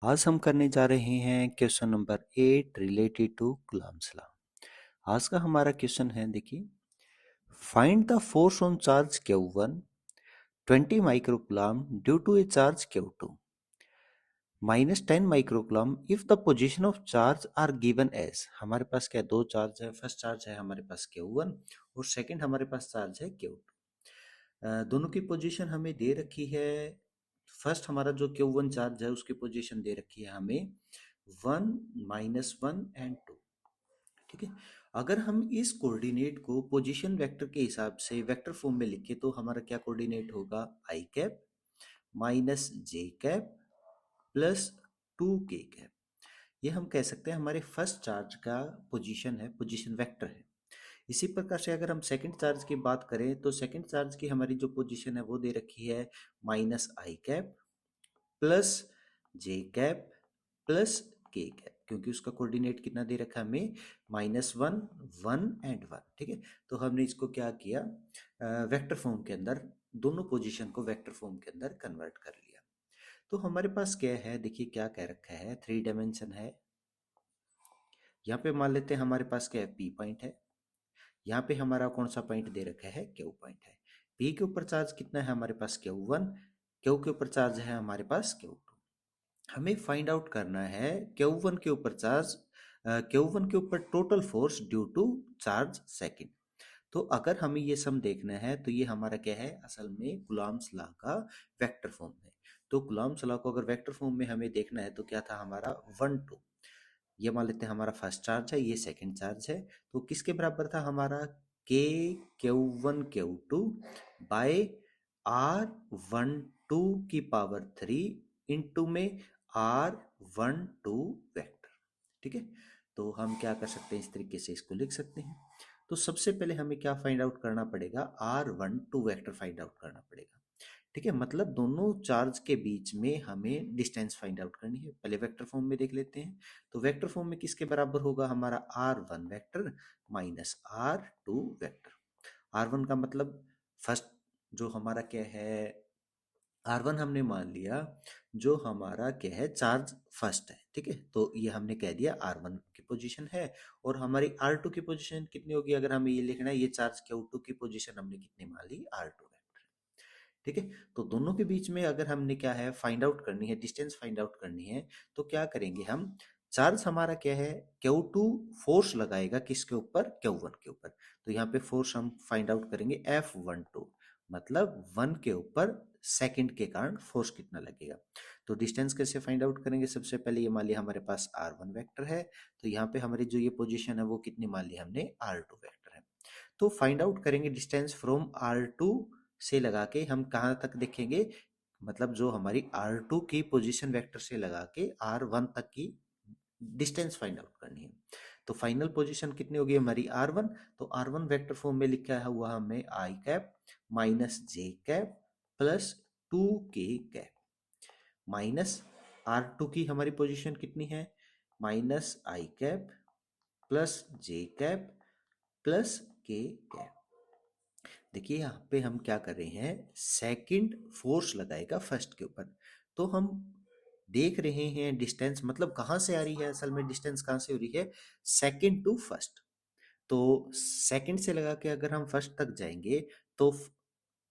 आज हम करने जा रहे हैं question number 8 related to Coulomb's law. आज का हमारा क्वेश्चन है, देखिए, find the force on charge Q1 20 microcoulomb due to a charge Q2 minus 10 microcoulomb if the position of charge are given as. हमारे पास क्या दो चार्ज है, फर्स्ट चार्ज है हमारे पास Q1 और सेकंड हमारे पास चार्ज है Q2। दोनों की पोजीशन हमें दे रखी है। फर्स्ट हमारा जो Q1 चार्ज है उसकी पोजीशन दे रखी है हमें 1 -1 एंड 2। ठीक है, अगर हम इस कोऑर्डिनेट को पोजीशन वेक्टर के हिसाब से वेक्टर फॉर्म में लिखे तो हमारा क्या कोऑर्डिनेट होगा, आई cap minus J cap plus 2k cap. ये हम कह सकते हैं हमारे फर्स्ट चार्ज का पोजीशन है, पोजीशन वेक्टर है। इसी प्रकार से अगर हम सेकंड चार्ज की बात करें तो सेकंड चार्ज की हमारी जो पोजीशन है वो दे रखी है minus I cap plus J cap plus के कैप, क्योंकि उसका कोऑर्डिनेट कितना दे रखा है हमें, -1 1 एंड 1। ठीक है, तो हमने इसको क्या किया, वेक्टर फॉर्म के अंदर दोनों पोजीशन को वेक्टर फॉर्म के अंदर कन्वर्ट कर लिया। तो हमारे पास क्या है, देखिए क्या कह रखा है, 3 डायमेंशन है। यहाँ पे मान लेते हैं हमारे पास क्या है, पी पॉइंट है। यहाँ पे हमारा कौन सा पॉइंट दे रखा है, क्यू पॉइंट है। पी के ऊपर चार्ज कितना है हमारे पास, Q1। क्यू के ऊपर चार्ज है हमारे पास Q2। हमें फाइंड आउट करना है Q1 के ऊपर चार्ज, Q1 के ऊपर total force due to charge second. तो अगर हमें ये सम देखना है तो ये हमारा क्या है, असल में कूलम्ब्स लॉ का वेक्टर फॉर्म है। तो कूलम्ब्स लॉ को अगर वेक्टर फॉर्म में हमें देखना है तो क्या था हमारा 1 2। ये मान लेते हैं हमारा फर्स्ट चार्ज है, ये सेकंड चार्ज है। तो किसके बराबर था हमारा, के Q1 Q2 बाय R12 की पावर 3 इंटू में R12 वेक्टर। ठीक है, तो हम क्या कर सकते हैं, इस तरीके से इसको लिख सकते हैं। तो सबसे पहले हमें क्या फाइंड आउट करना पड़ेगा, R12 वेक्टर फाइंड आउट करना पड़ेगा। ठीक है, मतलब दोनों चार्ज के बीच में हमें डिस्टेंस फाइंड आउट करनी है। पहले वेक्टर फॉर्म में देख लेते हैं। तो वेक्टर फॉर्म में किसके बराबर होगा हमारा, R1 vector minus R2 vector. R1 का मतलब फर्स्ट जो हमारा क्या है, R1 हमने मान लिया जो हमारा क्या है, चार्ज फर्स्ट है। ठीक है, तो ये हमने कह दिया R1 की पोजीशन है। और हमारी R2 की पोजीशन कितनी होगी, अगर हमें ये लिखना है, ये चार्ज Q2 की पोजीशन हमने कितनी मान ली, R2 वेक्टर। ठीक है, तो दोनों के बीच में अगर हमने क्या है, फाइंड आउट करनी है, डिस्टेंस फाइंड आउट करनी है, तो क्या करेंगे हम, चार्ज हमारा क्या है, Q2 फोर्स लगाएगा किसके ऊपर, Q1 के ऊपर। तो यहाँ पे फोर्स हम फाइंड आउट करेंगे F12, मतलब 1 के ऊपर सेकंड के कारण फोर्स कितना लगेगा। तो डिस्टेंस कैसे फाइंड आउट करेंगे, सबसे पहले ये मान लिया हमारे पास R1 वेक्टर है। तो यहाँ पे हमारी जो ये पोजीशन है वो कितनी मान ली हमने, R2 वेक्टर है। तो फाइंड आउट करेंगे डिस्टेंस फ्रॉम R2 से लगा के हम कहाँ तक देखेंगे, मतलब जो हमारी R2 की पोजीशन वेक्टर से लगा के R1 तक की डिस्टेंस फाइंड आउट करनी है। तो फाइनल पोजीशन कितनी होगी हमारी, R1। तो R1 वेक्टर फॉर्म में लिखा हुआ हमें I cap minus J cap plus 2k cap minus R2 की हमारी पोजीशन कितनी है, minus I cap plus J cap plus k cap. देखिए यहाँ पे हम क्या कर रहे हैं, सेकंड फोर्स लगाएगा फर्स्ट के ऊपर। तो हम देख रहे हैं डिस्टेंस, मतलब कहाँ से आ रही है, असल में डिस्टेंस कहाँ से हो रही है, सेकंड टू फर्स्ट। तो सेकंड से लगा के अगर हम फर्स्ट तक जाएंगे तो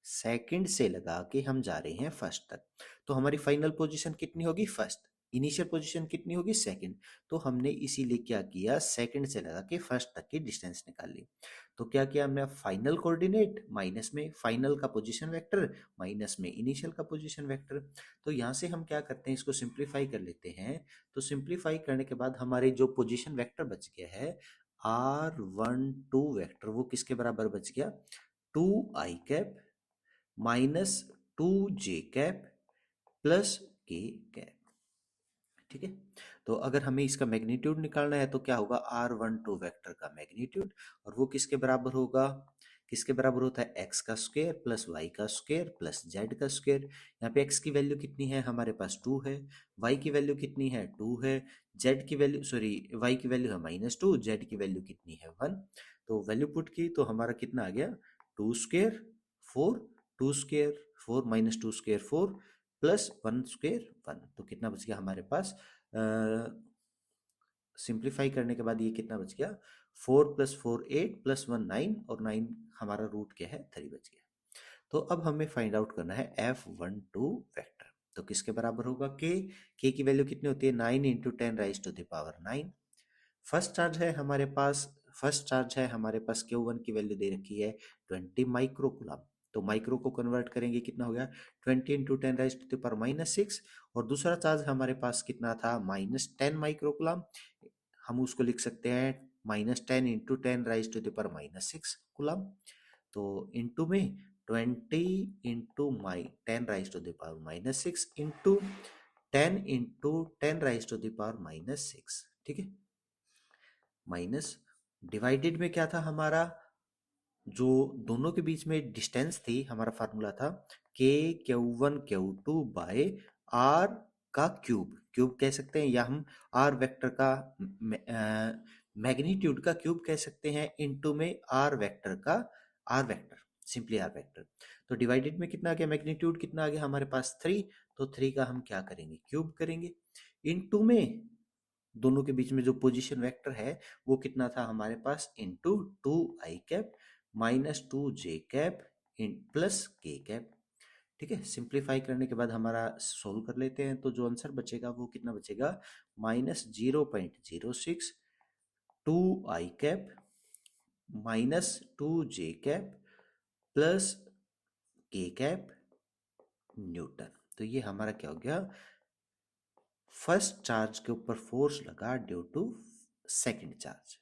सेकंड से लगा के हम जा रहे हैं फर्स्ट तक। तो हमारी फाइनल पोजीशन कितनी होगी, फर्स्ट। इनिशियल पोजीशन कितनी होगी, सेकंड। तो हमने इसीलिए क्या किया, सेकंड से लगा के फर्स्ट तक की डिस्टेंस निकाल ली। तो क्या किया हमने, फाइनल कोऑर्डिनेट माइनस में फाइनल का पोजीशन वेक्टर माइनस में इनिशियल का पोजीशन वेक्टर। तो यहाँ से हम क्या करते हैं, इसको सिंप्लीफाई कर लेते हैं। तो सिंप्लीफाई करने के बाद हमारे जो पोजीशन वेक्टर बच गया है R12 वेक्टर, वो किसके बराबर बच गया, 2i cap minus 2j cap plus k cap. ठीक है, तो अगर हमें इसका मैग्नीट्यूड निकालना है तो क्या होगा, R12 वेक्टर का मैग्नीट्यूड, और वो किसके बराबर होगा, किसके बराबर होता है, x का स्क्वायर प्लस y का स्क्वायर प्लस z का स्क्वायर। यहाँ पे x की वैल्यू कितनी है हमारे पास 2 है, y की वैल्यू कितनी है 2 है, z की वैल्यू सॉरी y की वैल्यू है -2, z की वैल्यू कितनी है 1। तो वैल्यू पुट की तो हमारा कितना आ गया, 2 square 4, 2 square 4 -2 square 4, plus 1 square 1, तो कितना बच गया हमारे पास? सिंप्लीफाई करने के बाद ये कितना बच गया? 4 + 4 8 +1 9, और 9 हमारा रूट क्या है? 3 बच गया। तो अब हमें फाइंड आउट करना है F12 वेक्टर। तो किसके बराबर होगा? के की वैल्यू कितनी होती है? 9 इंटू 10⁻⁹ फर्स्ट चार्ज है हमारे पास Q1 की वैल्यू दे रखी है 20 माइक्रोकुलम। तो माइक्रो को कन्वर्ट करेंगे, कितना हो गया? 20 इंटू 10⁻⁻�6। और दूसरा चार्ज हमारे पास कितना था? -10 माइक्रोकुलम। हम उसको लिख सकते हैं -10 इंटू 10⁻⁻6 कुलम। तो इंटू में 20 इंटू 10⁻⁻6 इंटू 10 इंटू 10⁻⁻6, ठीक है, माइनस, डिवाइडेड में क्या था हमारा? जो दोनों के बीच में डिस्टेंस थी, हमारा फार्मूला था के Q1 Q2 बाय आर का क्यूब। क्यूब कह सकते हैं, या हम आर वेक्टर का मैग्नीट्यूड का क्यूब कह सकते हैं, इनटू में आर वेक्टर का R vector, simply R vector. तो डिवाइडेड में कितना आ गया? मैग्नीट्यूड कितना आ गया हमारे पास? 3। तो 3 का हम क्या करेंगे? क्यूब करेंगे। इनटू में दोनों के बीच में जो पोजीशन वेक्टर है वो कितना था हमारे पास? Into 2i cap -2j cap in plus k cap. ठीक है, सिंप्लीफाई करने के बाद हमारा सोल्व कर लेते हैं, तो जो आंसर बचेगा वो कितना बचेगा? -0.06 2i cap -2j cap plus k cap Newton. तो ये हमारा क्या हो गया? फर्स्ट चार्ज के ऊपर फोर्स लगा ड्यू टू सेकंड चार्ज।